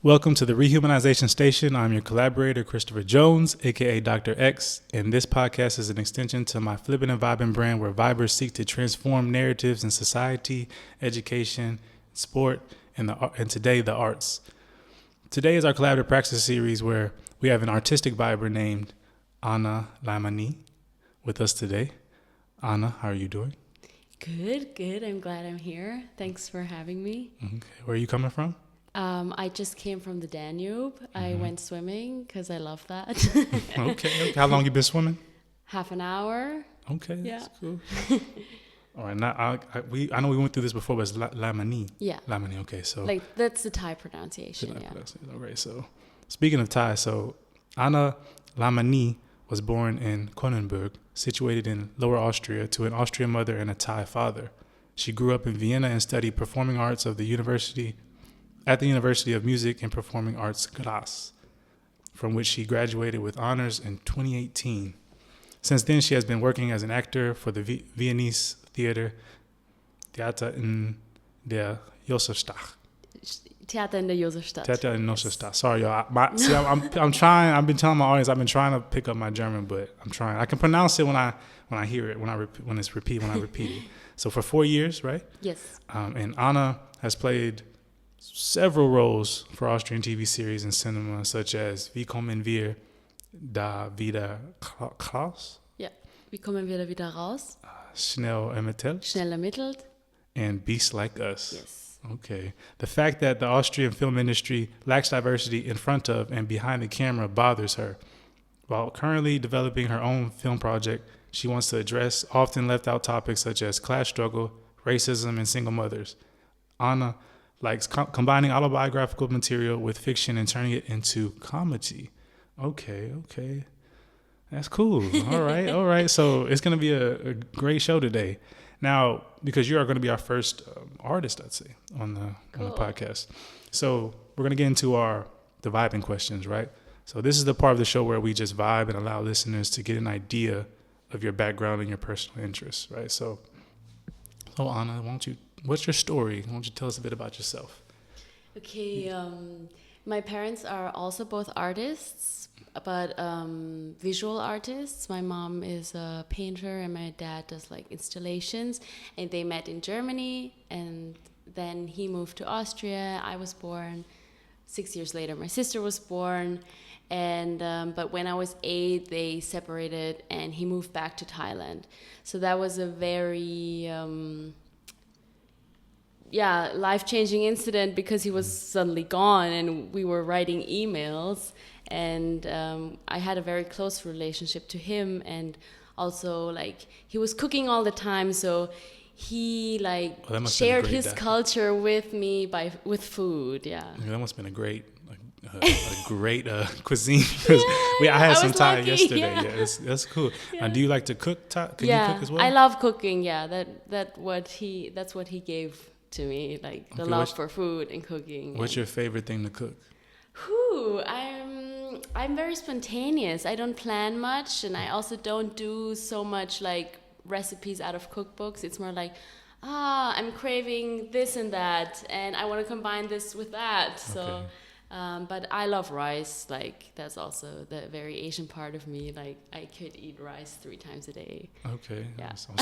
Welcome to the Rehumanization Station. I'm your collaborator, Christopher Jones, aka Dr. X, and this podcast is an extension to my Flippin' and Vibin' brand where vibers seek to transform narratives in society, education, sport, and today, the arts. Today is our collaborative practice series where we have an artistic viber named Anna Laimanee with us today. Anna, how are you doing? Good. I'm glad I'm here. Thanks for having me. Okay. Where are you coming from? I just came from the Danube. I went swimming because I love that. Okay. How long you been swimming? Half an hour. Okay, Yeah. that's cool. All right, now I know we went through this before, but it's Laimanee. Yeah. Laimanee. Okay, so Like that's the Thai pronunciation. Yeah. All right. So speaking of Thai, so Anna Laimanee was born in Kronenberg, situated in Lower Austria, to an Austrian mother and a Thai father. She grew up in Vienna and studied performing arts at the University of Music and Performing Arts Graz, from which she graduated with honors in 2018. Since then, she has been working as an actor for the Viennese theater Theater in der Josefstadt. Theater in der Josefstadt. Theater in Josefstadt. Sorry, y'all. I'm trying. I've been telling my audience I've been trying to pick up my German, but I'm trying. I can pronounce it when I hear it, when I repeat it. So for 4 years, right? Yes. And Anna has played several roles for Austrian TV series and cinema, such as Wie kommen wir da wieder raus? Yeah. Wie kommen wir da wieder raus? Schnell ermittelt. Schnell ermittelt. And Beasts Like Us. Yes. Okay. The fact that the Austrian film industry lacks diversity in front of and behind the camera bothers her. While currently developing her own film project, she wants to address often left out topics such as class struggle, racism, and single mothers. Anna likes combining autobiographical material with fiction and turning it into comedy. Okay. That's cool. All right. So it's going to be a great show today. Now, because you are going to be our first artist, I'd say, on the podcast. So we're going to get into the vibing questions, right? So this is the part of the show where we just vibe and allow listeners to get an idea of your background and your personal interests, right? So Anna, what's your story? Why don't you tell us a bit about yourself? Okay. My parents are also both artists, but visual artists. My mom is a painter and my dad does like installations, and they met in Germany, and then he moved to Austria. I was born. 6 years later, my sister was born, and but when I was 8, they separated, and he moved back to Thailand. So that was a very life-changing incident because he was suddenly gone, and we were writing emails, and I had a very close relationship to him, and also like he was cooking all the time, so he shared his culture with me with food. Yeah, that must have been a great cuisine. I had some Thai yesterday. Yeah, that's cool. Yeah. Do you like to cook Thai? Can you cook as well? I love cooking. Yeah, that's what he gave to me, like the love for food and cooking. What's your favorite thing to cook? I'm very spontaneous. I don't plan much, and I also don't do so much like recipes out of cookbooks. It's more like, I'm craving this and that, and I want to combine this with that. So, but I love rice. Like that's also the very Asian part of me. Like I could eat rice 3 times a day. Okay. Yeah. So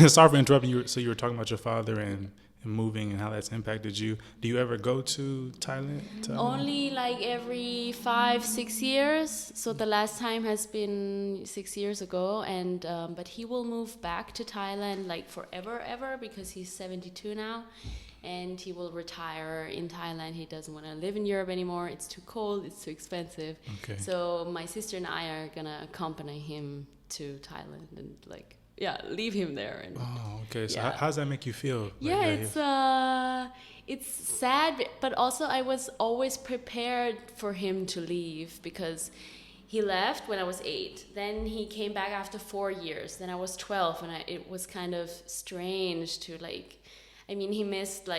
sorry for interrupting you. So you were talking about your father and moving and how that's impacted you. Do you ever go to Thailand? Only like every 5-6 years. So the last time has been 6 years ago, and but he will move back to Thailand like forever ever because he's 72 now, and he will retire in Thailand. He doesn't want to live in Europe anymore. It's too cold. It's too expensive. Okay. So my sister and I are gonna accompany him to Thailand and leave him there. And, okay. So how does that make you feel? It's sad, but also I was always prepared for him to leave because he left when I was 8. Then he came back after 4 years. Then I was 12, and it was kind of strange to he missed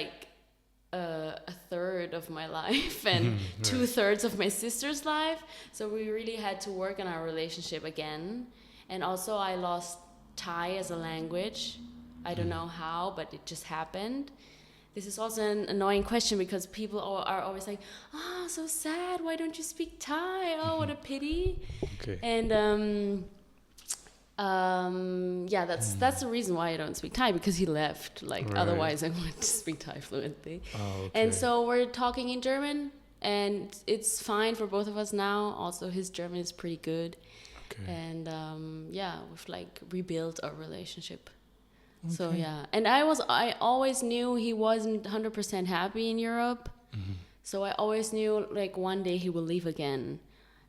a third of my life and 2/3 of my sister's life. So we really had to work on our relationship again. And also I lost Thai as a language. I don't know how, but it just happened. This is also an annoying question because people are always like, oh, so sad. Why don't you speak Thai? Oh, what a pity. Okay. And yeah, that's the reason why I don't speak Thai, because he left. Like, Right. otherwise I would speak Thai fluently. Oh, okay. And so we're talking in German, and it's fine for both of us now. Also, his German is pretty good. Okay. And yeah, we've like rebuilt our relationship. So Okay. yeah, and I always knew he wasn't 100% happy in Europe. So I always knew like one day he will leave again.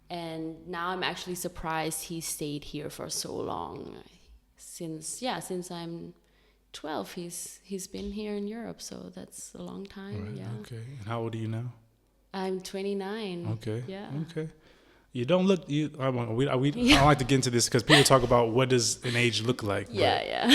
And now I'm actually surprised he stayed here for so long. Since I'm 12, he's been here in Europe, so that's a long time. Right. Yeah. Okay. And how old are you now? I'm 29. Okay. Yeah. Okay. You don't look. I don't like to get into this because people talk about what does an age look like. Yeah.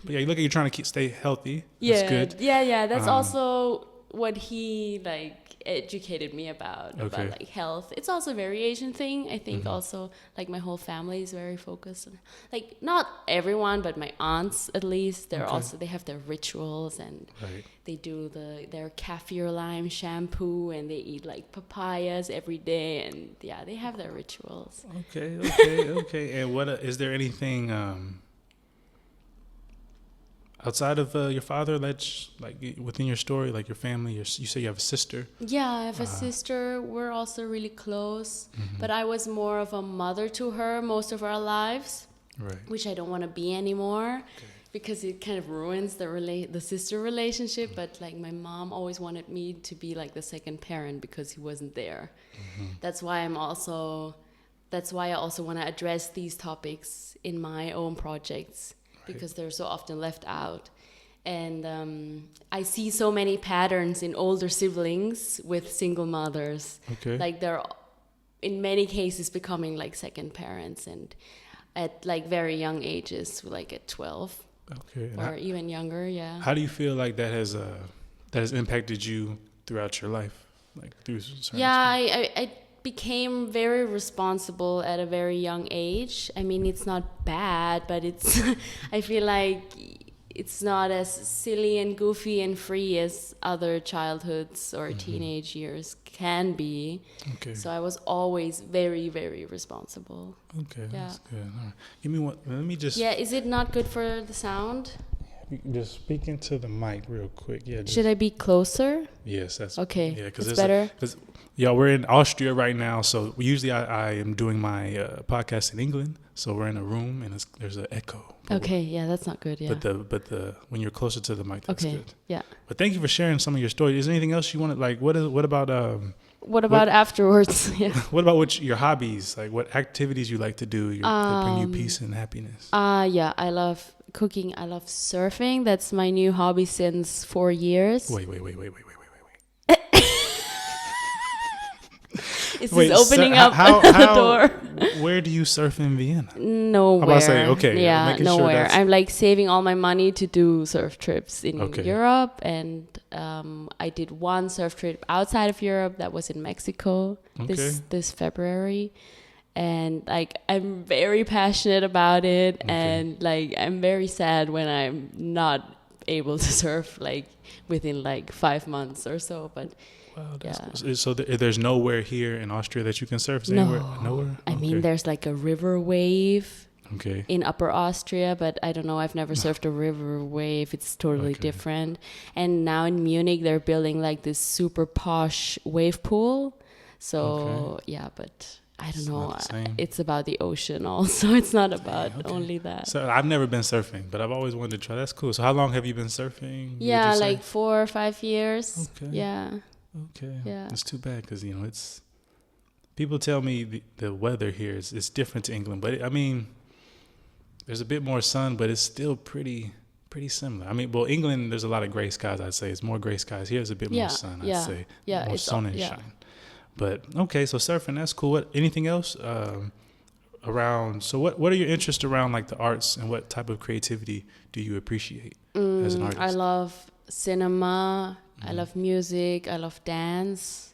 But yeah, you look like you're trying to stay healthy. Yeah. That's good. Yeah. That's also what he like educated me about Okay. like health. It's also a very Asian thing. I think also like my whole family is very focused on, like, not everyone, but my aunts at least, they're Okay. also, they have their rituals, and Right. they do their kaffir lime shampoo, and they eat like papayas every day, and yeah, they have their rituals. Okay. And what is there anything outside of your father that's like within your story, like your family? You say you have a sister. Yeah, I have a sister. We're also really close, but I was more of a mother to her most of our lives, Right. which I don't want to be anymore, because it kind of ruins the sister relationship. But like my mom always wanted me to be like the second parent because he wasn't there. That's why I also want to address these topics in my own projects, because they're so often left out. And I see so many patterns in older siblings with single mothers. Okay. Like they're in many cases becoming like second parents, and at like very young ages, like at 12 Okay. And or even younger. Yeah. how do you feel like that has impacted you throughout your life, like through certain Yeah, I became very responsible at a very young age. I mean, it's not bad, but it's I feel like it's not as silly and goofy and free as other childhoods or teenage years can be. Okay. So I was always very, very responsible. Okay, Yeah. that's good. All right. Give me one. Let me just. Yeah, is it not good for the sound? Just speak into the mic real quick. Yeah. Should I be closer? Yes, that's Okay, Yeah, because it's better. We're in Austria right now, so usually I am doing my podcast in England, so we're in a room and there's an echo. Okay, yeah, that's not good. Yeah. But the when you're closer to the mic, that's Okay. good. Yeah. But thank you for sharing some of your stories. Is there anything else you wanted? Like, what about What about afterwards? Yeah. what about your hobbies? Like, what activities you like to do that bring you peace and happiness? Yeah, I love cooking. I love surfing. That's my new hobby since 4 years. Wait. Is this opening up how, the door? Where do you surf in Vienna? Nowhere. I'm about to say, okay, Yeah, making sure nowhere. that's- I'm like saving all my money to do surf trips in Okay. Europe, and I did one surf trip outside of Europe that was in Mexico this February. And like I'm very passionate about it, and like I'm very sad when I'm not able to surf like within like 5 months or so. But Wow, yeah. cool. So there's nowhere here in Austria that you can surf? Is there nowhere? I mean, there's like a river wave Okay. in Upper Austria, but I don't know. I've never surfed a river wave. It's totally different. And now in Munich, they're building like this super posh wave pool. So yeah, but I don't know. not the same. It's about the ocean also. It's not about only that. So I've never been surfing, but I've always wanted to try. That's cool. So how long have you been surfing? Yeah, would you say? like 4 or 5 years. Okay. Yeah. Okay. Yeah. It's too bad because it's. People tell me the weather here is different to England, but I mean, there's a bit more sun, but it's still pretty similar. I mean, well, England there's a lot of gray skies. I'd say it's more gray skies. Here's a bit more sun. I'd say more sun and shine. But okay, so surfing, that's cool. What anything else around? So what are your interests around like the arts, and what type of creativity do you appreciate as an artist? I love cinema. I love music. I love dance,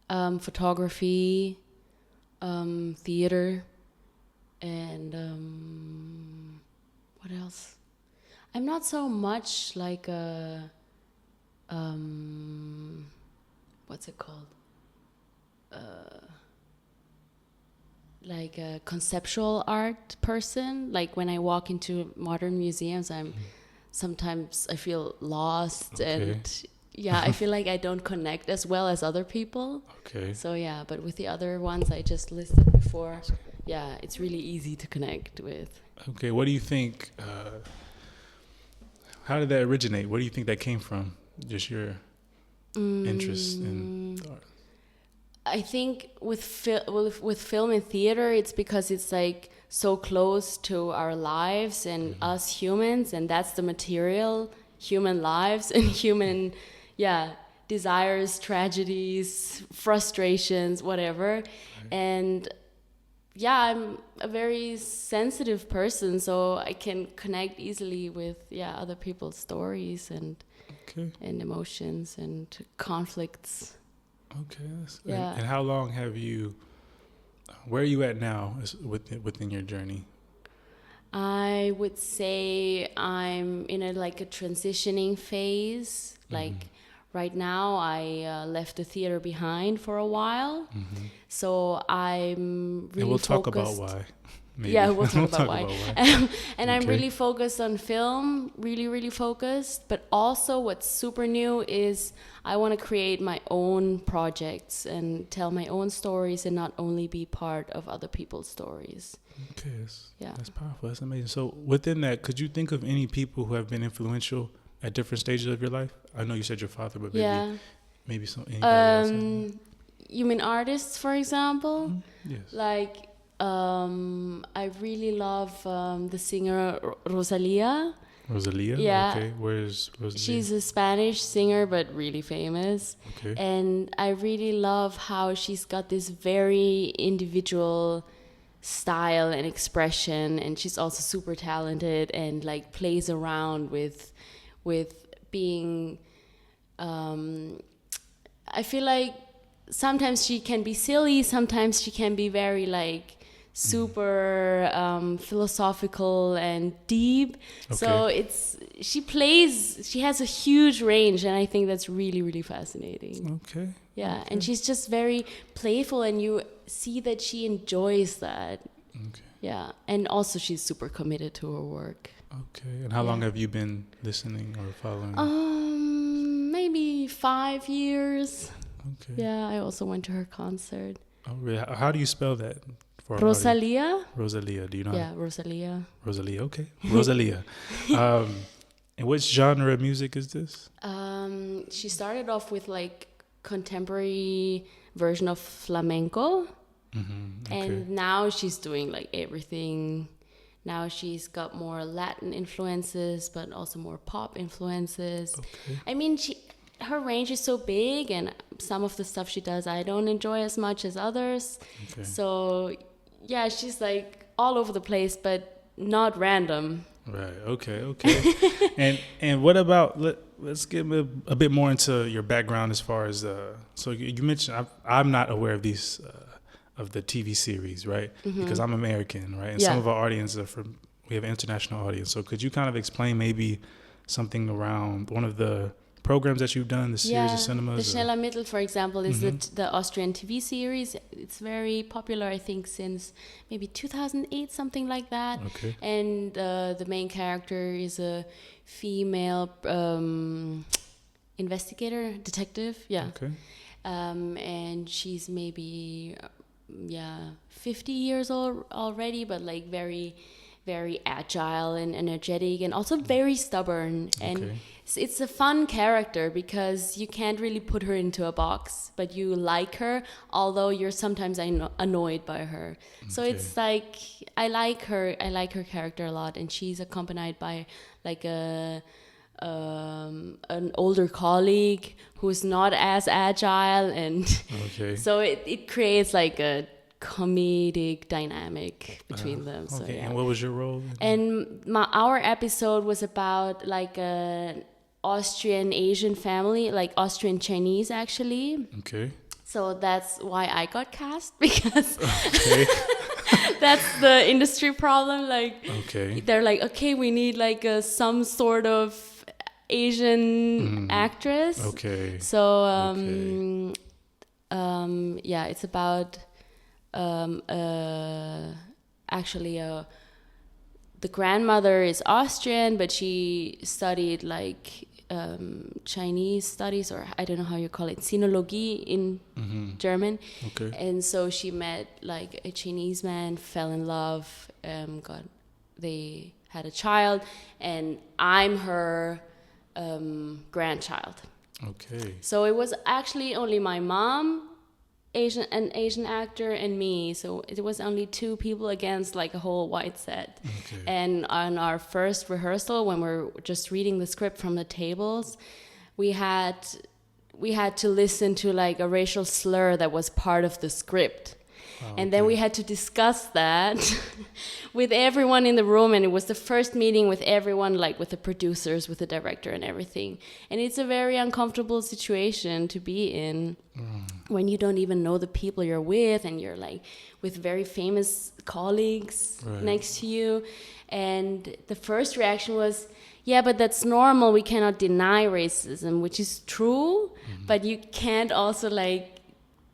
photography, theater, and what else? I'm not so much like a what's it called? Like a conceptual art person. Like when I walk into modern museums, sometimes I feel lost and I feel like I don't connect as well as other people. Okay. So yeah, but with the other ones I just listed before, it's really easy to connect with. Okay, what do you think? How did that originate? Where do you think that came from? Just your interest in art. I think with film and theater, it's because it's like so close to our lives and us humans, and that's the material, human lives and human, desires, tragedies, frustrations, whatever. Right. And I'm a very sensitive person, so I can connect easily with other people's stories and emotions and conflicts. Okay. And how long have you? Where are you at now within your journey? I would say I'm in a transitioning phase. Like right now, I left the theater behind for a while, so I'm really. And we'll talk focused. About why. Maybe. Yeah, we'll talk about why. And I'm really focused on film, really, really focused. But also what's super new is I want to create my own projects and tell my own stories and not only be part of other people's stories. Okay, that's powerful. That's amazing. So within that, could you think of any people who have been influential at different stages of your life? I know you said your father, but maybe anybody else. You mean artists, for example? Yes. Like... I really love the singer Rosalia. Rosalia? Yeah. Okay. Where's Rosalia? She's a Spanish singer, but really famous. Okay. And I really love how she's got this very individual style and expression, and she's also super talented and plays around with being. I feel like sometimes she can be silly, sometimes she can be very super philosophical and deep. Okay. So she has a huge range, and I think that's really, really fascinating. Okay. Yeah, and she's just very playful, and you see that she enjoys that. Okay. Yeah, and also she's super committed to her work. Okay, and how long have you been listening or following? Maybe 5 years. Okay. Yeah, I also went to her concert. Oh, really? How do you spell that? Rosalia. Rosalia, do you know? Yeah, Rosalia. Rosalia, okay. Rosalia. And which genre of music is this? She started off with contemporary version of flamenco. Okay. And now she's doing everything. Now she's got more Latin influences, but also more pop influences. Okay. I mean, her range is so big, and some of the stuff she does I don't enjoy as much as others. Okay. So yeah, she's all over the place, but not random. Right. Okay. and what about let's get a bit more into your background as far as so you mentioned I'm not aware of these of the TV series, right? Because I'm American, right? And some of our audience we have an international audience. So could you kind of explain maybe something around one of the programs that you've done, the series of cinemas? The Schneller Mittel, for example, is the Austrian TV series. It's very popular, I think, since maybe 2008, something like that. Okay. And the main character is a female investigator, detective. Yeah. Okay. And she's maybe 50 years old already, but very, very agile and energetic, and also very stubborn. And it's a fun character because you can't really put her into a box, but you like her, although you're sometimes annoyed by her. So it's I like her character a lot, and she's accompanied by an older colleague who's not as agile, and so it creates a comedic dynamic between them. So, And what was your role? And our episode was about an Austrian Asian family, Austrian Chinese actually. Okay. So that's why I got cast, because that's the industry problem. They're okay, we need some sort of Asian actress. Okay. So It's about actually the grandmother is Austrian, but she studied like Chinese studies, or I don't know how you call it, Sinologie in German. Okay. And so she met like a Chinese man, fell in love, they had a child, and I'm her grandchild. Okay. So it was actually only my mom, an Asian actor, and me. So it was only two people against like a whole white set. Okay. And on our first rehearsal, when we're just reading the script from the tables, we had to listen to like a racial slur that was part of the script. And then we had to discuss that with everyone in the room, and it was the first meeting with everyone, like with the producers, with the director and everything. And it's a very uncomfortable situation to be in when you don't even know the people you're with, and you're like with very famous colleagues next to you. And the first reaction was, yeah, but that's normal. We cannot deny racism, which is true, but you can't also like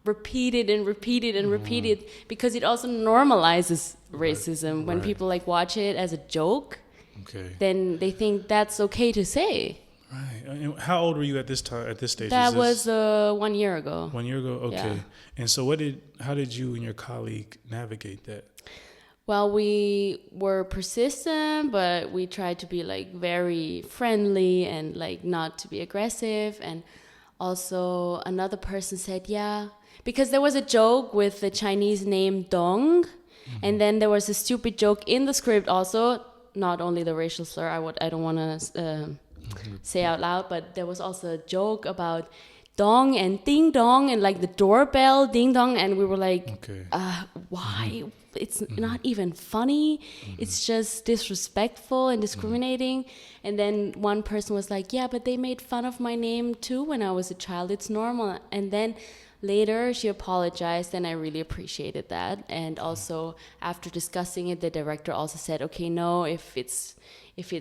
repeat it and repeat it and repeat it, because it also normalizes racism. When people like watch it as a joke, then they think that's okay to say. Right. And how old were you at this time? At this stage? That was 1 year ago. 1 year ago. Okay. Yeah. And so, how did you and your colleague navigate that? Well, we were persistent, but we tried to be like very friendly and like not to be aggressive. And also another person said, yeah, because there was a joke with the Chinese name Dong, and then there was a stupid joke in the script also, not only the racial slur, I don't want to say out loud, but there was also a joke about dong and ding dong and like the doorbell ding dong, and we were like, why? It's not even funny. It's just disrespectful and discriminating. And then one person was like, yeah, but they made fun of my name too when I was a child. It's normal. And then later she apologized, and I really appreciated that. And also after discussing it, the director also said, okay, no, if it's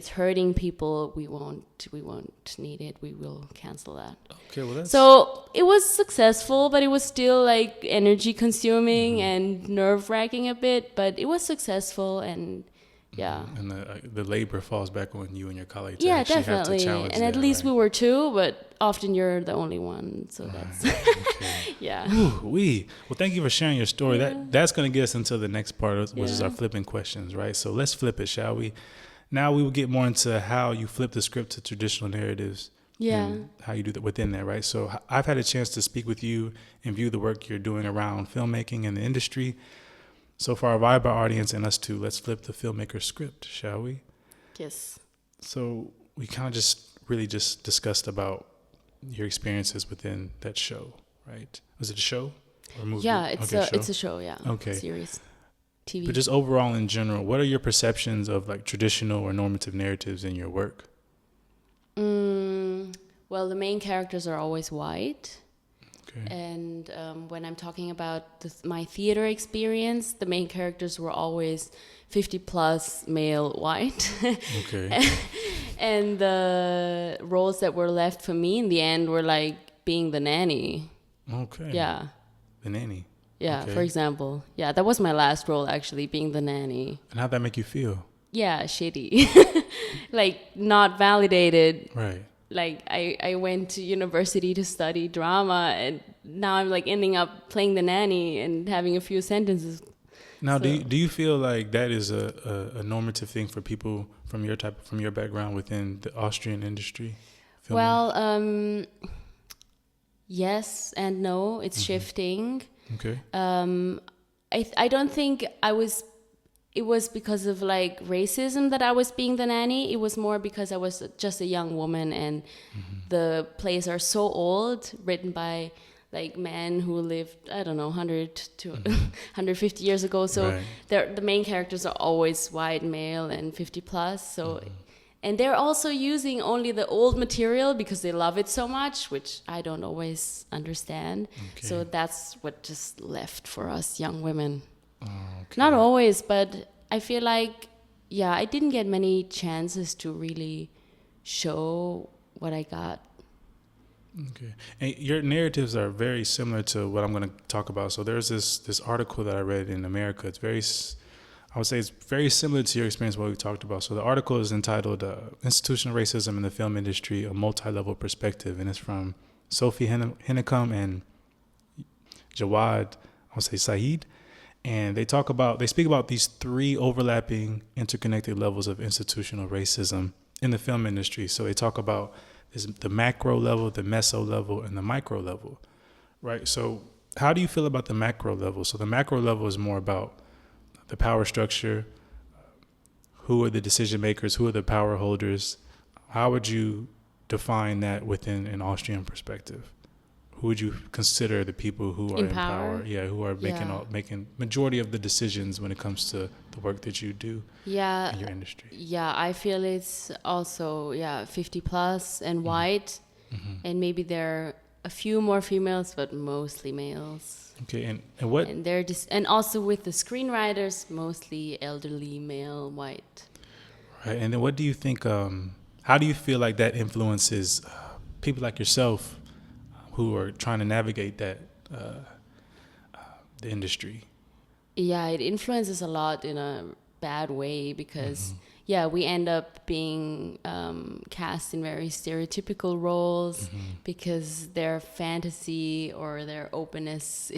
hurting people, we won't need it. We will cancel that. Okay, well that's... So it was successful, but it was still like energy consuming and nerve wracking a bit, but it was successful. And yeah. And the labor falls back on you and your colleague. Yeah, definitely. And at least we were two, but often you're the only one. So that's, yeah. Well, thank you for sharing your story. That's going to get us into the next part, which is our flipping questions, right? So let's flip it, shall we? Now we will get more into how you flip the script to traditional narratives. Yeah. And how you do that within that, right? So I've had a chance to speak with you and view the work you're doing around filmmaking and the industry. So for our Vibe audience and us too, let's flip the filmmaker's script, shall we? Yes. So we kind of just discussed about your experiences within that show, right? Was it a show or a movie? Yeah, it's a show, yeah. Okay. Series. TV. But just overall in general, what are your perceptions of like traditional or normative narratives in your work? Well, the main characters are always white. Okay. And when I'm talking about my theater experience, the main characters were always 50 plus male white. Okay. And the roles that were left for me in the end were like being the nanny. Okay. Yeah. The nanny. Yeah, okay. For example. Yeah, that was my last role, actually, being the nanny. And how'd that make you feel? Yeah, shitty. Like, not validated. Right. Like, I went to university to study drama, and now I'm, like, ending up playing the nanny and having a few sentences. Now, so. do you feel like that is a normative thing for people from your background within the Austrian industry? Filming? Well, yes and no. It's shifting. Okay. I don't think it was because of like racism that I was being the nanny. It was more because I was just a young woman, and the plays are so old, written by like men who lived, I don't know, 100 to 150 years ago. So the main characters are always white, male, and 50 plus. So. And they're also using only the old material because they love it so much, which I don't always understand. Okay. So that's what just left for us young women. Oh, okay. Not always, but I feel like, yeah, I didn't get many chances to really show what I got. Okay. And your narratives are very similar to what I'm going to talk about. So there's this article that I read in America. I would say it's very similar to your experience, what we talked about. So the article is entitled Institutional Racism in the Film Industry, a Multi-Level Perspective. And it's from Sophie Hinnecombe and Jawad, I would say Saeed. And they speak about these three overlapping, interconnected levels of institutional racism in the film industry. So they talk about the macro level, the meso level, and the micro level, right? So how do you feel about the macro level? So the macro level is more about the power structure, who are the decision makers, who are the power holders. How would you define that within an Austrian perspective? Who would you consider the people who are in power? Yeah, who are making majority of the decisions when it comes to the work that you do in your industry? Yeah, I feel it's also 50 plus and white, and maybe there are a few more females, but mostly males. Okay, and what? And they're and also with the screenwriters, mostly elderly male white. Right, and then what do you think? How do you feel like that influences people like yourself who are trying to navigate that the industry? Yeah, it influences a lot in a bad way because we end up being cast in very stereotypical roles because their fantasy or their openness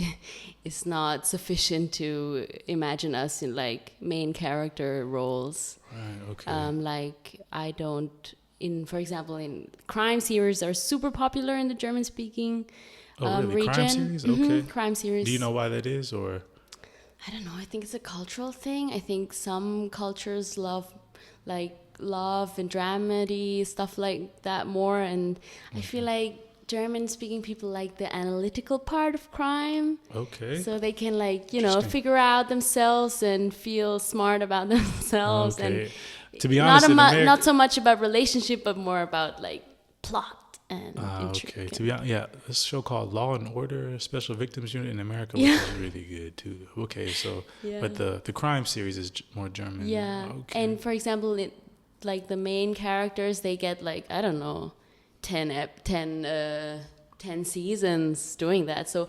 is not sufficient to imagine us in like main character roles. Right. Okay. For example, in crime series are super popular in the German-speaking really? region. Crime series? Okay. Crime series. Do you know why that is, or? I don't know. I think it's a cultural thing. I think some cultures love and dramedy, stuff like that more. And I feel like German-speaking people like the analytical part of crime. Okay. So they can figure out themselves and feel smart about themselves. Okay. And to be honest, not so much about relationship, but more about like plot and intrigue. Okay. To be honest, this show called Law and Order Special Victims Unit in America was really good too. Okay, so but the crime series is more German. Yeah. Okay. And for example, like the main characters, they get like 10 seasons doing that. So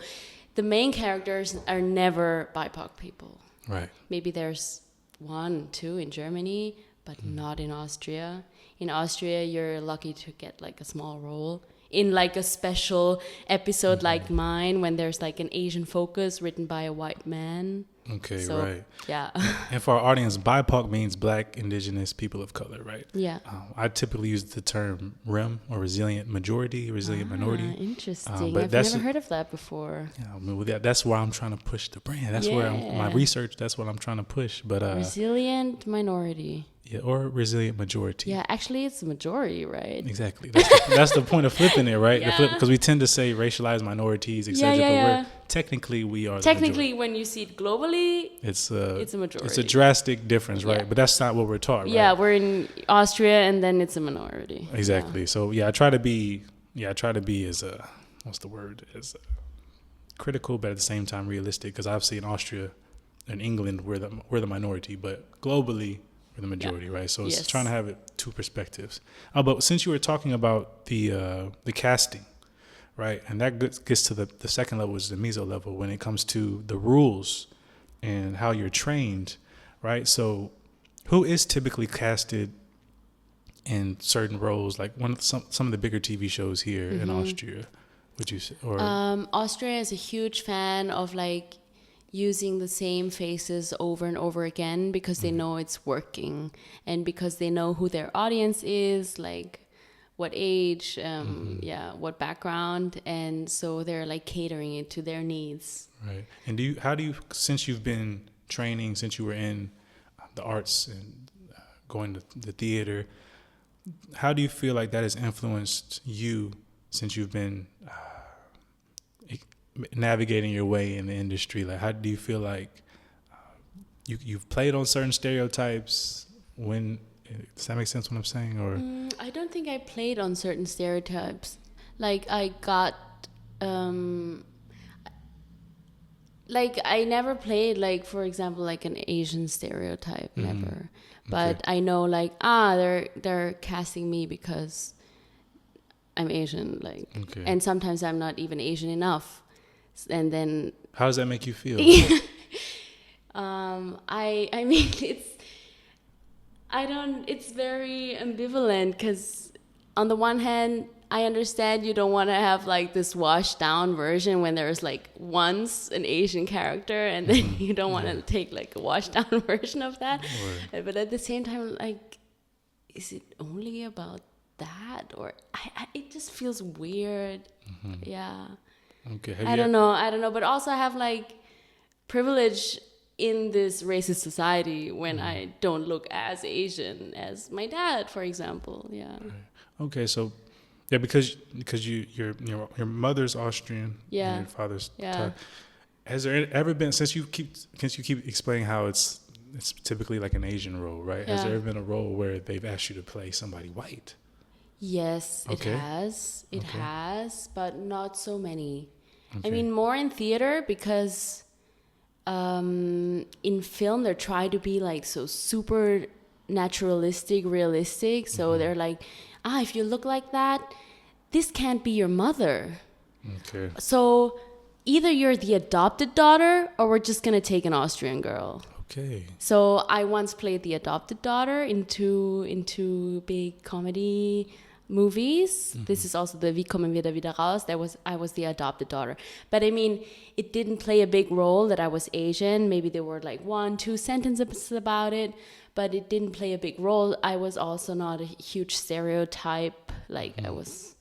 the main characters are never BIPOC people. Right. Maybe there's 1, 2 in Germany, but not in Austria. In Austria, you're lucky to get like a small role in like a special episode like mine when there's like an Asian focus written by a white man. Okay, so, right. Yeah. And for our audience, BIPOC means Black, Indigenous, People of Color, right? Yeah. I typically use the term REM, or resilient majority, resilient minority. Interesting. But I've never heard of that before. Yeah, I mean, that's where I'm trying to push the brand. That's where my research, that's what I'm trying to push. But resilient minority. Yeah, or resilient majority. Yeah, actually, it's the majority, right? Exactly. That's the point of flipping it, right? Yeah. Because we tend to say racialized minorities, etc. But technically we are. Technically, when you see it globally, it's a majority. It's a drastic difference, right? But that's not what we're taught, right? Yeah, we're in Austria, and then it's a minority. Exactly. So I try to be as as critical, but at the same time realistic. Because obviously in Austria and England we're the minority, but globally the majority, right? So it's trying to have two perspectives. But since you were talking about the casting, right, and that gets to the second level, which is the meso level, when it comes to the rules and how you're trained, right? So who is typically casted in certain roles, like some of the bigger TV shows here in Austria, would you say? Or Austria is a huge fan of like using the same faces over and over again because they know it's working and because they know who their audience is, like what age, what background, and so they're like catering it to their needs. Right. And how do you, since you've been training, since you were in the arts and going to the theater, how do you feel like that has influenced you since you've been navigating your way in the industry? Like, how do you feel like you've played on certain stereotypes? Does that make sense what I'm saying? Or I don't think I played on certain stereotypes. Like I got like I never played, like, for example, like an Asian stereotype, never. But I know like they're casting me because I'm Asian, like, Okay. and sometimes I'm not even Asian enough, and then How does that make you feel? I mean, it's very ambivalent, because on the one hand, I understand you don't want to have like this washed down version when there's like once an Asian character, and then you don't want to take like a washed down version of that. But at the same time, like, is it only about that, or it just feels weird. Yeah. Okay. I don't know, but also I have like privilege in this racist society when I don't look as Asian as my dad, for example. Yeah. Okay, so yeah, because your mother's Austrian, Yeah. and your father's Yeah. Thai. Has there ever been, since you keep explaining how it's typically like an Asian role, right? Has there ever been a role where they've asked you to play somebody white? Yes, Okay. it has. It has, but not so many. Okay. I mean, more in theater, because in film they're trying to be like so super naturalistic, realistic. So they're like, if you look like that, this can't be your mother. Okay. So either you're the adopted daughter, or we're just gonna take an Austrian girl. Okay. So I once played the adopted daughter in two big comedy movies. This is also the Wie kommen wir da wieder raus. I was the adopted daughter. But I mean, it didn't play a big role that I was Asian. Maybe there were like 1-2 sentences about it, but it didn't play a big role. I was also not a huge stereotype. Like I was,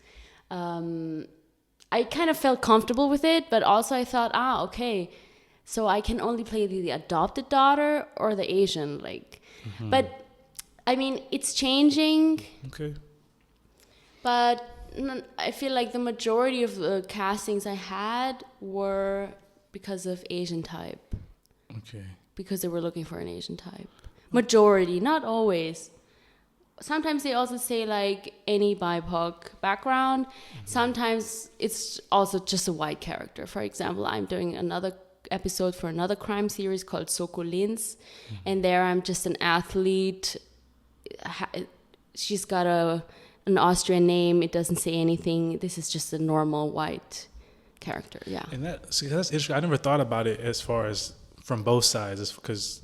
I kind of felt comfortable with it, but also I thought, okay, so I can only play the adopted daughter or the Asian, like, but I mean, it's changing. Okay. But I feel like the majority of the castings I had were because of Asian type. Okay. Because they were looking for an Asian type. Majority, not always. Sometimes they also say like any BIPOC background. Sometimes it's also just a white character. For example, I'm doing another episode for another crime series called Sokolins, and there I'm just an athlete. She's got an Austrian name. It doesn't say anything. This is just a normal white character. Yeah. And that's interesting. I never thought about it as far as from both sides. It's because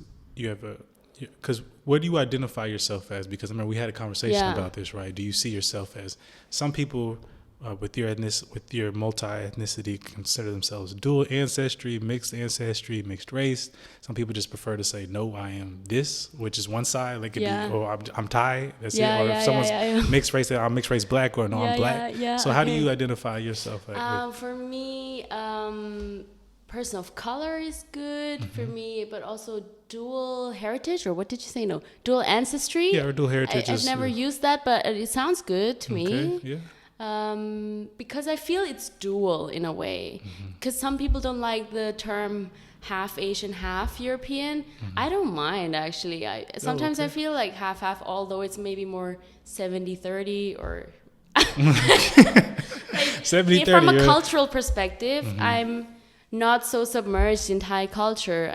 because what do you identify yourself as? Because I remember we had a conversation about this, right? Do you see yourself as, some people with your multi-ethnicity consider themselves dual ancestry, mixed race. Some people just prefer to say, no, I am this, which is one side, like I'm Thai, that's it. Or if someone's mixed race, I'm mixed race black, or no, I'm black. So how do you identify yourself? For me, person of color is good for me, but also dual heritage, or what did you say? No, dual ancestry. Yeah, or dual heritage. I've never used that, but it sounds good to me. Yeah. Because I feel it's dual in a way. Because some people don't like the term half Asian, half European. I don't mind, actually. Sometimes I feel like half, although it's maybe more 70-30 or... like, 70-30. From a cultural perspective, I'm not so submerged in Thai culture.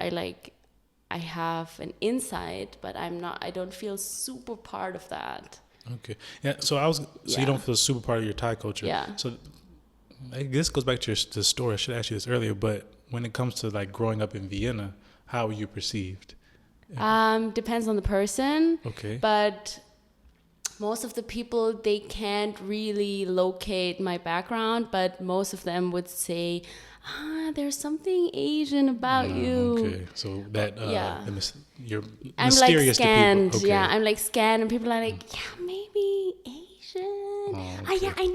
I have an insight, but I don't feel super part of that. Okay. Yeah. So you don't feel super part of your Thai culture. Yeah. So this goes back to the story. I should ask you this earlier, but when it comes to like growing up in Vienna, how were you perceived? Depends on the person. Okay. But most of the people, they can't really locate my background, but most of them would say, there's something Asian about you. Okay, so that you're I'm mysterious like scanned. to people. Okay. Yeah, I'm like scanned, and people are like, maybe Asian. Yeah, I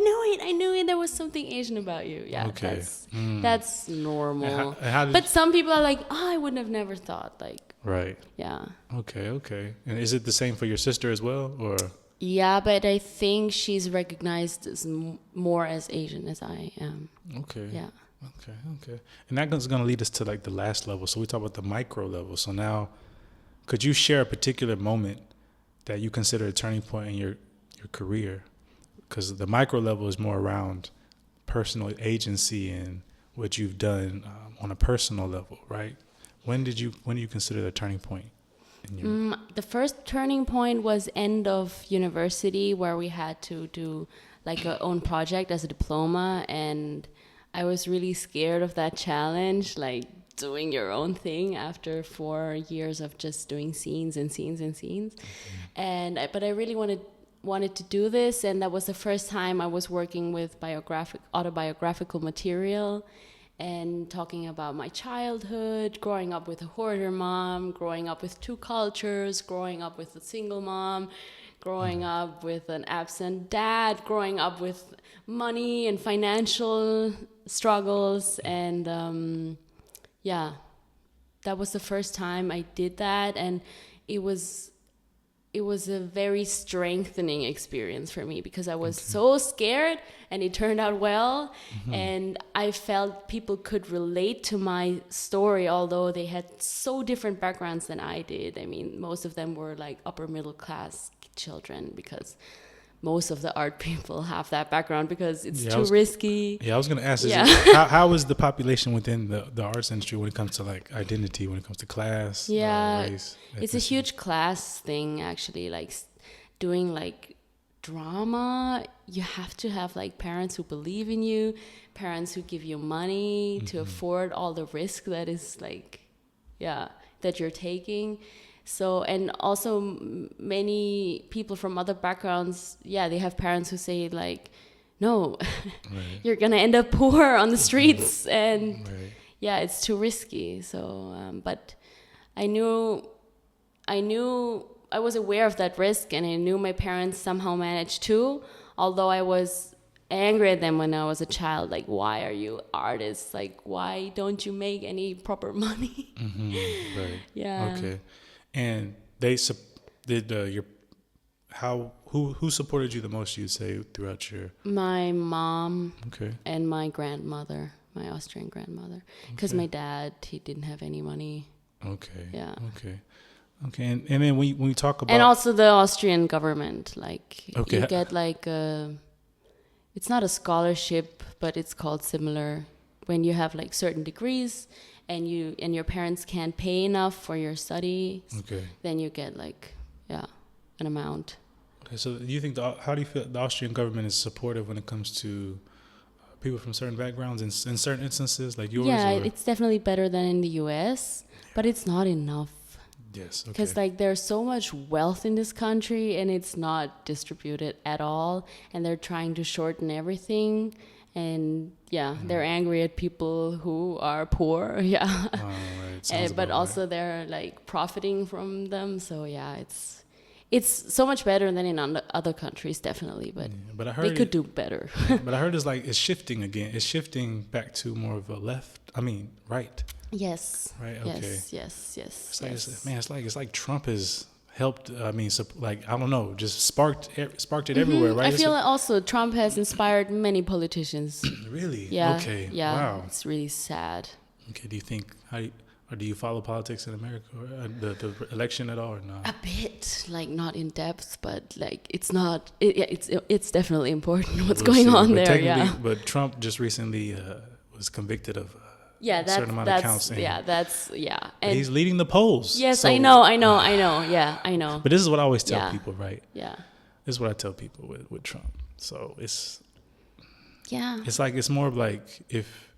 knew it. There was something Asian about you. Yeah, okay. That's normal. How but some people are like, I would have never thought. Like, right. Yeah. Okay. And is it the same for your sister as well, or? Yeah, but I think she's recognized as more as Asian as I am. Okay. Yeah. Okay. And that's going to lead us to like the last level. So we talk about the micro level. So now, could you share a particular moment that you consider a turning point in your career? Because the micro level is more around personal agency and what you've done on a personal level, right? When do you consider the turning point? The first turning point was end of university, where we had to do like a own project as a diploma, and I was really scared of that challenge, like doing your own thing after 4 years of just doing scenes and scenes and scenes. But I really wanted to do this, and that was the first time I was working with autobiographical material and talking about my childhood, growing up with a hoarder mom, growing up with 2 cultures, growing up with a single mom, growing up with an absent dad, growing up with money and financial struggles. And that was the first time I did that, and it was a very strengthening experience for me, because I was so scared, and it turned out well. And I felt people could relate to my story, although they had so different backgrounds than I did. I mean, most of them were like upper middle class children, because most of the art people have that background, because it's too risky. Yeah, I was going to ask, how is the population within the arts industry when it comes to like identity, when it comes to class, race? It's a huge class thing, actually. Like doing like drama, you have to have like parents who believe in you, parents who give you money to afford all the risk that is like, that you're taking. So, and also many people from other backgrounds, they have parents who say like, no, you're going to end up poor on the streets. And it's too risky. So, but I knew I was aware of that risk, and I knew my parents somehow managed to, although I was angry at them when I was a child. Like, why are you artists? Like, why don't you make any proper money? Yeah. Okay. And they who supported you the most, you'd say, throughout your... My mom and my grandmother, my Austrian grandmother, because my dad, he didn't have any money. Okay. Yeah. Okay. And then when we talk about... And also the Austrian government, like you get like it's not a scholarship, but it's called similar, when you have like certain degrees and your parents can't pay enough for your studies, then you get like an amount. Okay, so do you think how do you feel the Austrian government is supportive when it comes to people from certain backgrounds in certain instances like yours? Yeah, it's definitely better than in the US, but it's not enough. Yes, okay. Because like there's so much wealth in this country, and it's not distributed at all, and they're trying to shorten everything. And they're angry at people who are poor. But also they're like profiting from them. So it's so much better than in other countries, definitely. But I heard they could do better. But I heard it's shifting again. It's shifting back to more of a right. Yes. Right. Okay. Yes. It's like Trump has helped. I mean, I don't know, just sparked it everywhere, right? I feel also Trump has inspired many politicians. Really? Yeah. Okay. Yeah. Wow. It's really sad. Okay. Do you think or do you follow politics in America, or the election at all, or not? A bit, like not in depth, but like it's not. It's definitely important what's going on there. Yeah. But Trump just recently was convicted of. A certain amount of counts. And he's leading the polls. Yes, so, I know. Yeah, I know. But this is what I always tell people, right? Yeah. This is what I tell people with Trump. So it's... Yeah. It's like, it's more of like, if...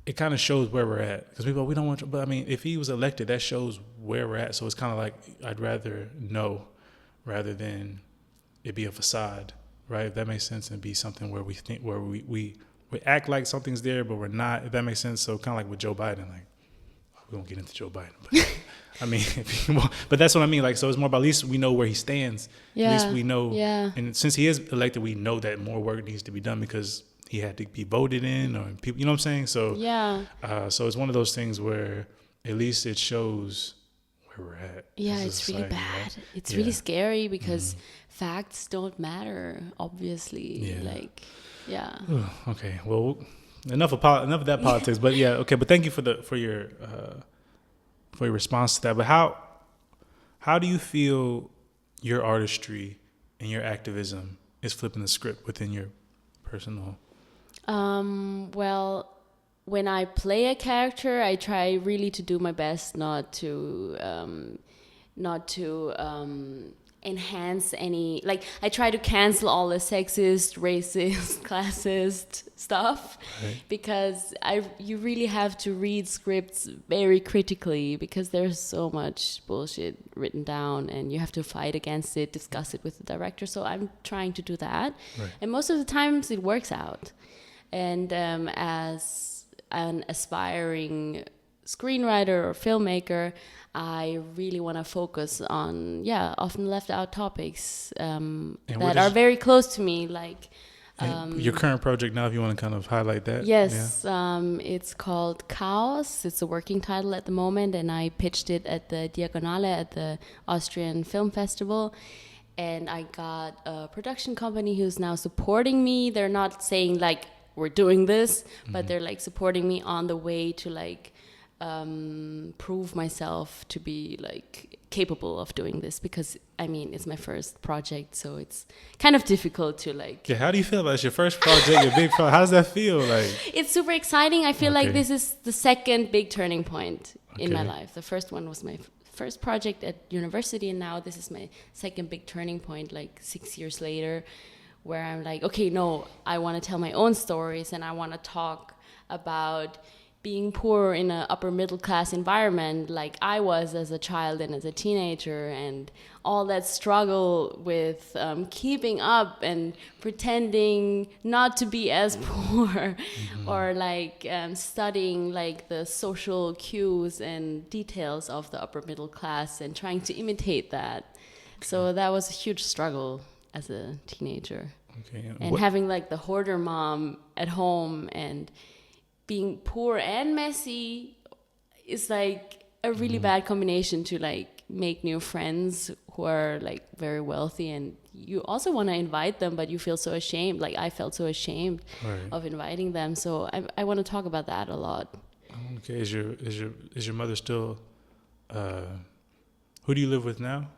It kind of shows where we're at. Because people, we don't want... But I mean, if he was elected, that shows where we're at. So it's kind of like, I'd rather know rather than it be a facade, right? If that makes sense, and be something where we think, where we act like something's there, but we're not, if that makes sense. So kind of like with Joe Biden, like, we won't get into Joe Biden, but I mean, but that's what I mean. Like, so it's more about, at least we know where he stands. Yeah. At least we know. Yeah. And since he is elected, we know that more work needs to be done because he had to be voted in, or people, you know what I'm saying? So, so it's one of those things where at least it shows where we're at. Yeah, it's really bad. Right? It's really scary because facts don't matter, obviously. Yeah. Like, yeah. Okay. Well, enough of that politics. But But thank you for your response to that. But how do you feel your artistry and your activism is flipping the script within your personal? Well, when I play a character, I try really to do my best not to enhance any, like, I try to cancel all the sexist, racist, classist stuff, Right. because you really have to read scripts very critically, because there's so much bullshit written down and you have to fight against it, discuss it with the director. So I'm trying to do that. Right. And most of the times it works out. And as an aspiring screenwriter or filmmaker, I really want to focus on, often left out topics that are very close to me. Like your current project now, if you want to kind of highlight that. Yes, it's called Chaos. It's a working title at the moment, and I pitched it at the Diagonale at the Austrian Film Festival. And I got a production company who's now supporting me. They're not saying like, we're doing this, but they're like supporting me on the way to like prove myself to be like capable of doing this, because I mean it's my first project, so it's kind of difficult to like. Yeah, how do you feel about it's your first project, your big project? How does that feel like? It's super exciting. I feel like this is the second big turning point in my life. The first one was my first project at university, and now this is my second big turning point, like 6 years later, where I'm like, okay, no, I want to tell my own stories, and I want to talk about being poor in an upper middle class environment like I was as a child and as a teenager, and all that struggle with keeping up and pretending not to be as poor, or like studying like the social cues and details of the upper middle class and trying to imitate that. So that was a huge struggle as a teenager. And having like the hoarder mom at home and being poor and messy is like a really bad combination to like make new friends who are like very wealthy, and you also want to invite them, but you feel so ashamed. Like I felt so ashamed of inviting them. So I want to talk about that a lot. Okay, is your mother still? Who do you live with now?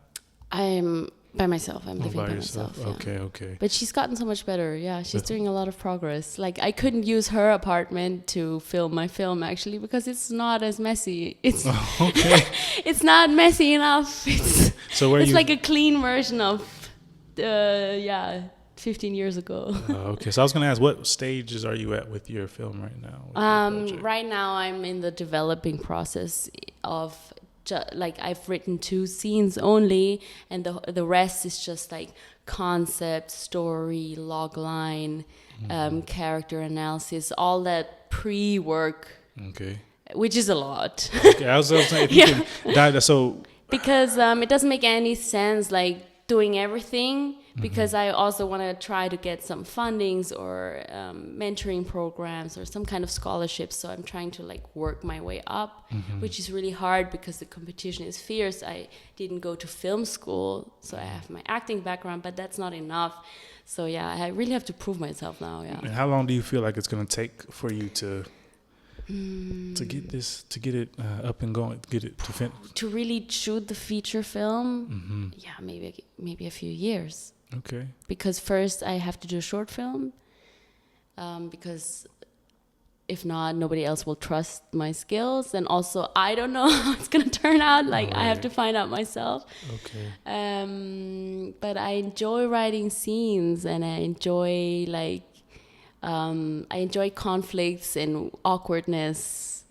I'm by myself. I'm living by myself. Yeah. Okay. But she's gotten so much better. Yeah, she's doing a lot of progress. Like I couldn't use her apartment to film my film actually, because it's not as messy. It's it's not messy enough. It's like a clean version of 15 years ago. Okay, so I was going to ask, what stages are you at with your film right now? Right now I'm in the developing process of like I've written 2 scenes only, and the rest is just like concept, story, log line, character analysis, all that pre-work. Okay. Which is a lot. Okay, I was saying if you can dive so because it doesn't make any sense like doing everything, because I also want to try to get some fundings or mentoring programs or some kind of scholarships. So I'm trying to like work my way up, which is really hard because the competition is fierce. I didn't go to film school, so I have my acting background, but that's not enough. So yeah, I really have to prove myself now. Yeah. And how long do you feel like it's going to take for you to get it up and going, to really shoot the feature film? Yeah, maybe a few years. Okay. Because first I have to do a short film, because if not, nobody else will trust my skills, and also I don't know how it's gonna turn out. Like I have to find out myself. Okay. But I enjoy writing scenes, and I enjoy conflicts and awkwardness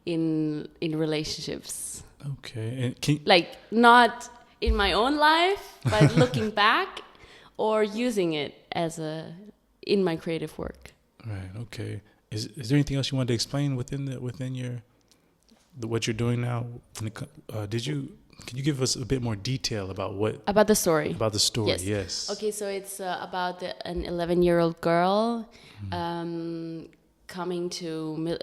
in relationships. Okay. And not in my own life, but looking back or using it in my creative work. Right. Okay. Is there anything else you wanted to explain within what you're doing now? Can you give us a bit more detail about the story? About the story, yes. Okay, so it's about an 11-year-old girl coming to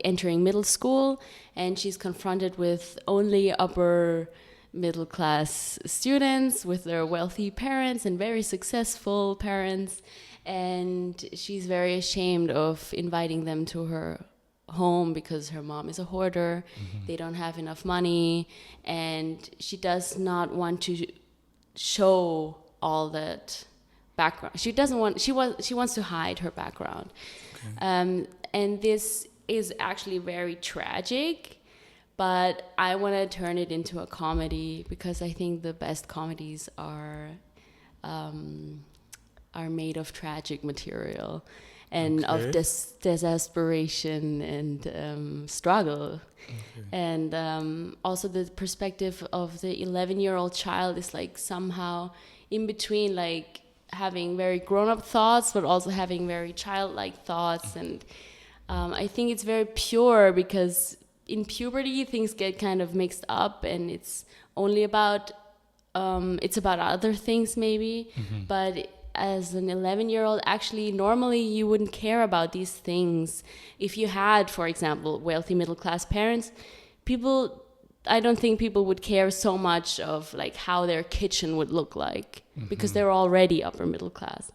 entering middle school, and she's confronted with only upper middle class students with their wealthy parents and very successful parents, and she's very ashamed of inviting them to her home because her mom is a hoarder. They don't have enough money, and she does not want to show all that background. She wants to hide her background. And this is actually very tragic, but I want to turn it into a comedy because I think the best comedies are made of tragic material and of desperation and struggle. Okay. And also the perspective of the 11-year-old child is like somehow in between, like having very grown-up thoughts but also having very childlike thoughts. And I think it's very pure because in puberty things get kind of mixed up and it's only about it's about other things maybe. But as an 11-year-old, actually normally you wouldn't care about these things if you had, for example, wealthy middle-class parents. I don't think people would care so much of like how their kitchen would look like because they're already upper middle class.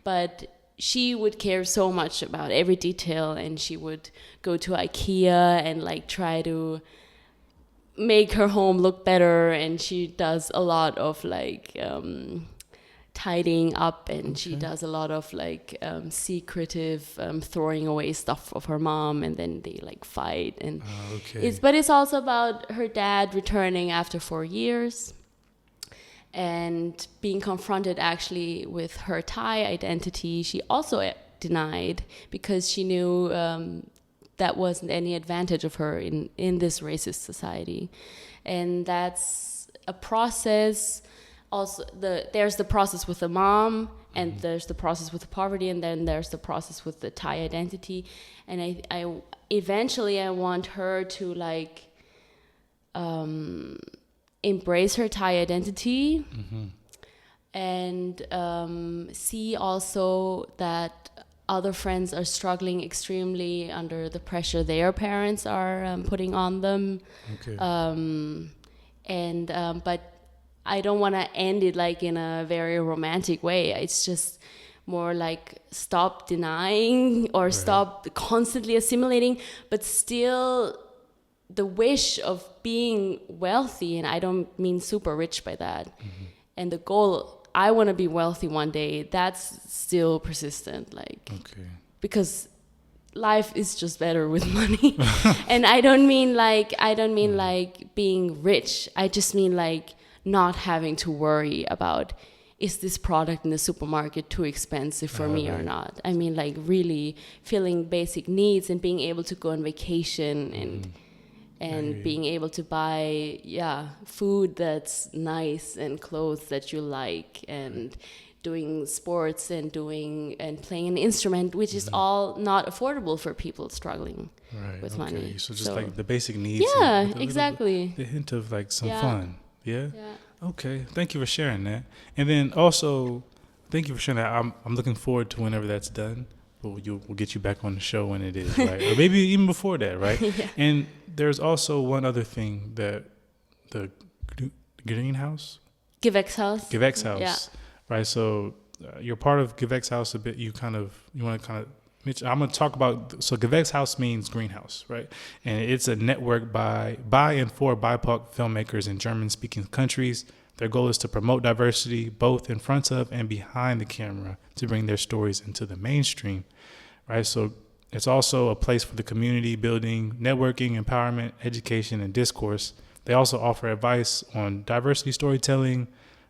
But she would care so much about every detail, and she would go to IKEA and like try to make her home look better, and she does a lot of like tidying up, and she does a lot of like secretive throwing away stuff of her mom, and then they like fight. And but it's also about her dad returning after 4 years and being confronted actually with her Thai identity. She also denied because she knew that wasn't any advantage of her in this racist society. And that's a process. Also, there's the process with the mom, and there's the process with the poverty, and then there's the process with the Thai identity. And I eventually I want her to like embrace her Thai identity and see also that other friends are struggling extremely under the pressure their parents are putting on them. But I don't want to end it like in a very romantic way. It's just more like stop denying or stop constantly assimilating, but still the wish of being wealthy, and I don't mean super rich by that, and the goal, I want to be wealthy one day, that's still persistent, like because life is just better with money. And I don't mean like being rich. I just mean like not having to worry about, is this product in the supermarket too expensive for me or not? I mean like really filling basic needs and being able to go on vacation and being able to buy food that's nice and clothes that you like, and doing sports and playing an instrument, which is all not affordable for people struggling with money. So just like the basic needs. Yeah, exactly. The hint of like some fun. Yeah. Okay. Thank you for sharing that. And then also, thank you for sharing that. I'm looking forward to whenever that's done. We'll get you back on the show when it is, right? Or maybe even before that, right? And there's also one other thing that the greenhouse? Gewächshaus. Yeah. Right. So you're part of Gewächshaus a bit. You want to kind of, I'm going to talk about, so Gewächshaus means greenhouse, right? And it's a network by and for BIPOC filmmakers in German-speaking countries. Their goal is to promote diversity both in front of and behind the camera to bring their stories into the mainstream, right? So it's also a place for the community building, networking, empowerment, education, and discourse. They also offer advice on diversity storytelling.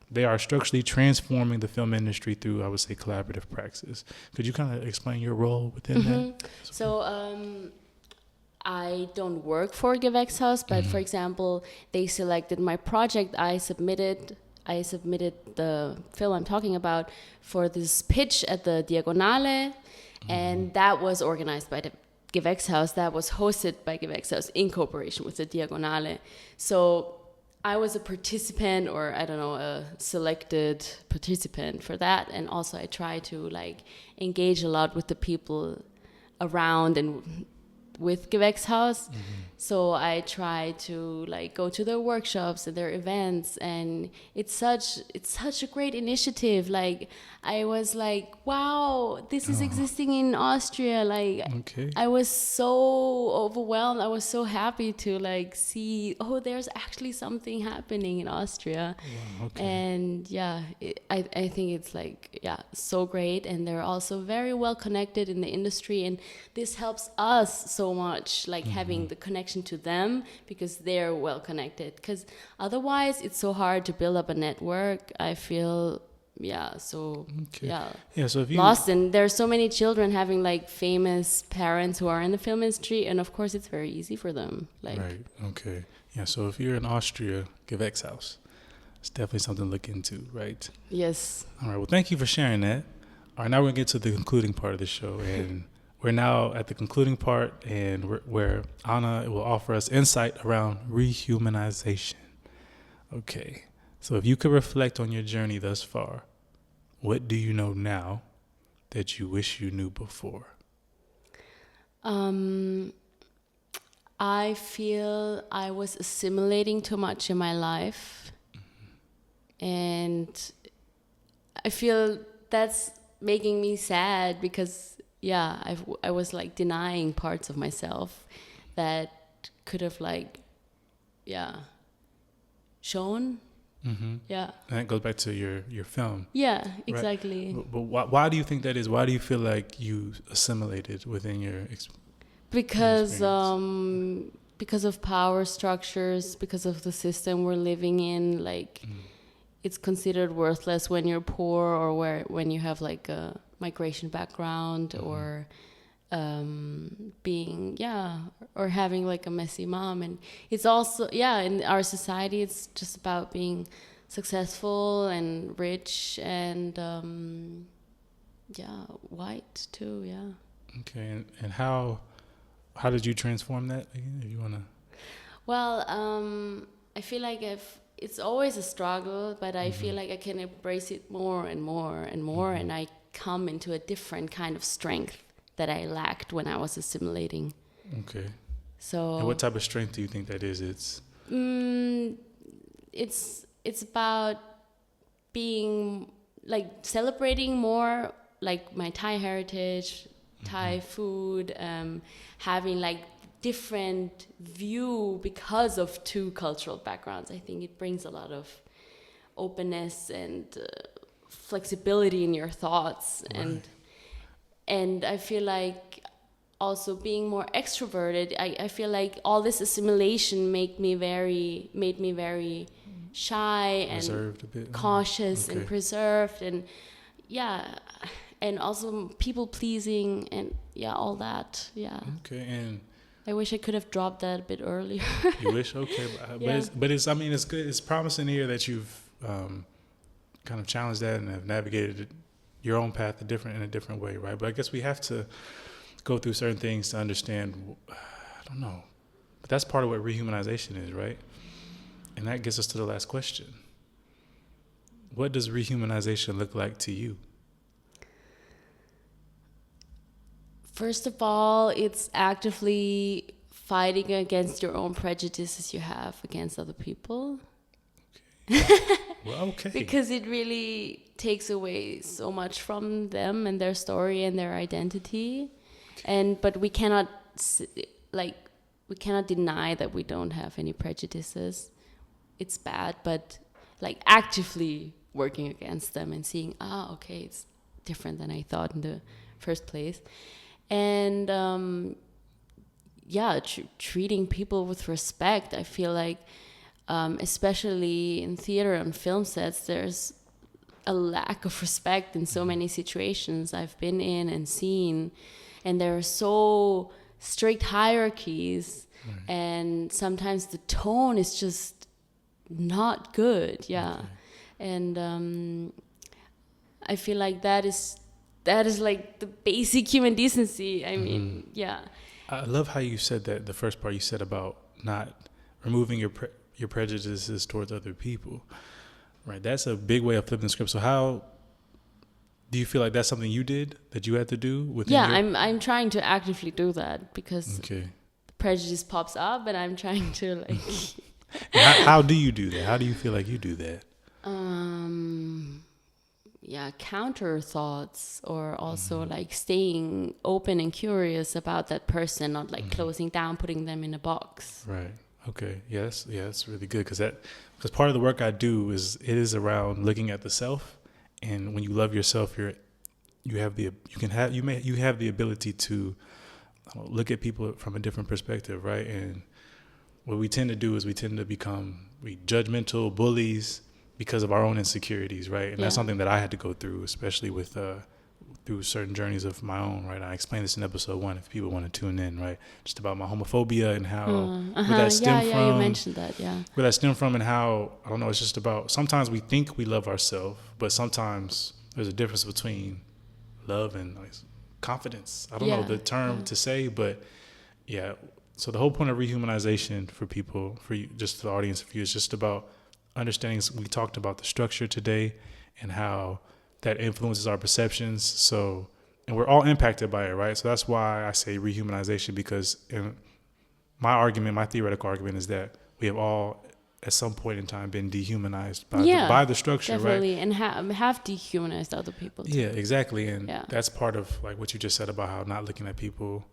They are structurally transforming the film industry through, I would say, collaborative practices. Could you kind of explain your role within that? So I don't work for Gewächshaus, but for example, they selected my project. I submitted the film I'm talking about for this pitch at the Diagonale, and that was organized by the Gewächshaus. That was hosted by Gewächshaus in cooperation with the Diagonale. So I was a participant, or I don't know, a selected participant for that. And also I try to like engage a lot with the people around and with Gewächshaus. So I try to like go to their workshops and their events, and it's such a great initiative. Like I was like, wow, this is existing in Austria. Like I was so overwhelmed. I was so happy to like see, there's actually something happening in Austria. And I think it's like so great, and they're also very well connected in the industry, and this helps us. So so much, like having the connection to them because they're well connected. Because otherwise, it's so hard to build up a network. I feel, so So if you lost, and there's so many children having like famous parents who are in the film industry, and of course, it's very easy for them. Like, right, okay, yeah. So if you're in Austria, Gewächshaus House. It's definitely something to look into, right? Yes. All right. Well, thank you for sharing that. All right, now we're going to get to the concluding part of the show. And we're now at the concluding part, and where Anna will offer us insight around rehumanization. Okay. So if you could reflect on your journey thus far, what do you know now that you wish you knew before? I feel I was assimilating too much in my life. And I feel that's making me sad because, I was like denying parts of myself that could have shown. Mm-hmm. Yeah. And that goes back to your film. Yeah, exactly. Right? But why do you think that is? Why do you feel like you assimilated within your Because experience? of power structures, because of the system we're living in, like it's considered worthless when you're poor or when you have like a migration background or being or having like a messy mom. And it's also in our society it's just about being successful and rich and white too. Okay. And how did you transform that again, if you want to? Well, I feel like it's always a struggle, but I feel like I can embrace it more and more and more, and I come into a different kind of strength that I lacked when I was assimilating. Okay. So. And what type of strength do you think that is? It's about being like celebrating more like my Thai heritage, Thai food, having like different view because of two cultural backgrounds. I think it brings a lot of openness and flexibility in your thoughts. Right. And I feel like also being more extroverted, I feel like all this assimilation made me very shy and Reserved a bit. cautious and preserved and and also people pleasing and all that. Okay. And I wish I could have dropped that a bit earlier. you wish? Okay. But it's I mean, it's good. It's promising to hear that you've kind of challenged that and have navigated your own path in a different way, right? But I guess we have to go through certain things to understand, I don't know. But that's part of what rehumanization is, right? And that gets us to the last question. What does rehumanization look like to you? First of all, it's actively fighting against your own prejudices you have against other people. Okay. Well, okay. Because it really takes away so much from them and their story and their identity. But we cannot deny that we don't have any prejudices. It's bad, but like actively working against them and seeing, okay, it's different than I thought in the first place. And treating people with respect. I feel like especially in theater and film sets, there's a lack of respect in so many situations I've been in and seen, and there are so strict hierarchies, and sometimes the tone is just not good. Okay. And I feel like that is like the basic human decency. I mean, I love how you said that, the first part you said about not removing your prejudices towards other people. Right, that's a big way of flipping the script. So how do you feel like that's something you did, that you had to do within I'm trying to actively do that because prejudice pops up and I'm trying to like how do you do that? How do you feel like you do that? Counter thoughts, or also like staying open and curious about that person, not like closing down, putting them in a box. Right. Okay. Yes. Yeah, that's really good because part of the work I do is around looking at the self, and when you love yourself, you have the ability to look at people from a different perspective, right? And what we tend to do is we tend to become judgmental bullies because of our own insecurities, right? And that's something that I had to go through, especially with through certain journeys of my own, right? I explained this in episode 1 if people want to tune in, right? Just about my homophobia and how where that stemmed from. You mentioned that, Where that stemmed from and how, I don't know, it's just about, sometimes we think we love ourselves, but sometimes there's a difference between love and like confidence. I don't know the term to say, but so the whole point of rehumanization for people, for you, just the audience, for you, is just about understanding. We talked about the structure today and how that influences our perceptions. So, and we're all impacted by it, right? So that's why I say rehumanization, because in my theoretical argument is that we have all at some point in time been dehumanized by the structure, definitely, right? And have dehumanized other people too. Yeah, exactly. And that's part of like what you just said about how not looking at people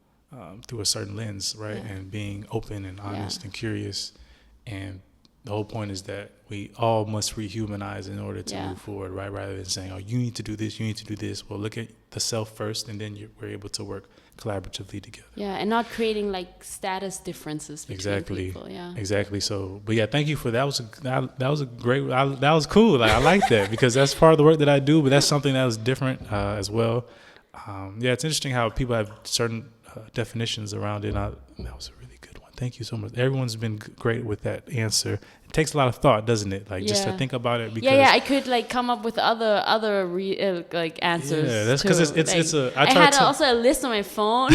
through a certain lens, right? And being open and honest and curious. And the whole point is that we all must rehumanize in order to move forward, right? Rather than saying, oh, you need to do this, you need to do this. Well, look at the self first, and then we're able to work collaboratively together. Yeah, and not creating like status differences between people. Yeah, exactly. So, but thank you for that. That was a great. That was cool. Like I like that because that's part of the work that I do. But that's something that was different as well. It's interesting how people have certain definitions around it. That was a really good one. Thank you so much. Everyone's been great with that answer. It takes a lot of thought, doesn't it? Like just to think about it. Because I could like come up with other like answers. Yeah, that's because it's a. I had also a list on my phone.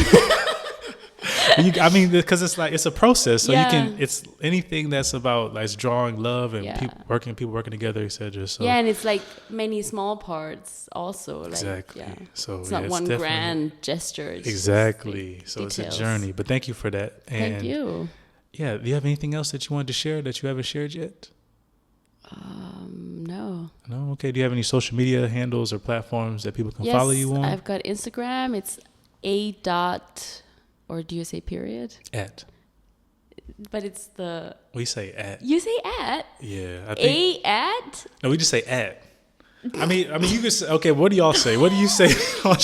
I mean, because it's a process. So you can. It's anything that's about like drawing love and people working together, etc. So and it's like many small parts also. Like, exactly. So it's not one grand gesture. It's exactly. Just, so details. It's a journey. But thank you for that. And thank you. Yeah. Do you have anything else that you wanted to share that you haven't shared yet? No. No. Okay. Do you have any social media handles or platforms that people can follow you on? I've got Instagram. It's or do you say period? At. But it's the... We say at. You say at? Yeah. I think, at? No, we just say at. I mean, you could say... Okay, what do y'all say? What do you say?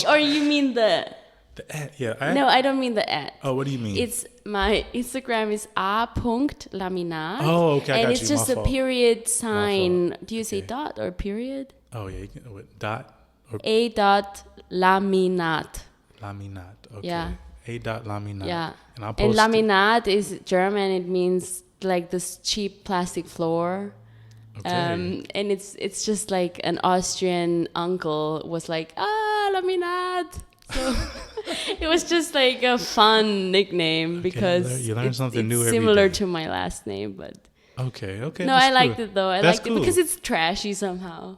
Or you mean the... The at, yeah. At? No, I don't mean the at. Oh, what do you mean? It's... My Instagram is a.laminat. Oh, okay, I got you. And it's just a period sign. Do you say Okay. dot or period? Oh, yeah. You can, what, dot? Or a.laminat. Laminat. Okay. Yeah. A.laminat. Yeah. And I'll post laminat is German. It means like this cheap plastic floor. Okay. And it's just like an Austrian uncle was like, laminat. So it was just like a fun nickname because you learn something new every similar day. to my last name, but Okay. no, I liked cool. it though. I That's liked cool. it because it's trashy somehow.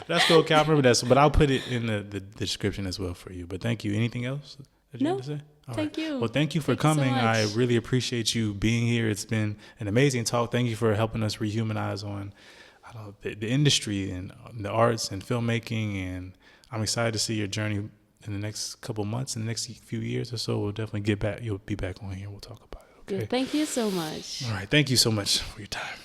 That's cool. Okay, I remember that. But I'll put it in the description as well for you. But thank you. Anything else that you No. want to say? All Thank you. Well, thank you for Thank you so coming. I much. really appreciate you being here. It's been an amazing talk. Thank you for helping us rehumanize on the industry and the arts and filmmaking. And I'm excited to see your journey in the next couple months, in the next few years or so. We'll definitely get back. You'll be back on here. We'll talk about it. Okay. Yeah, thank you so much. All right. Thank you so much for your time.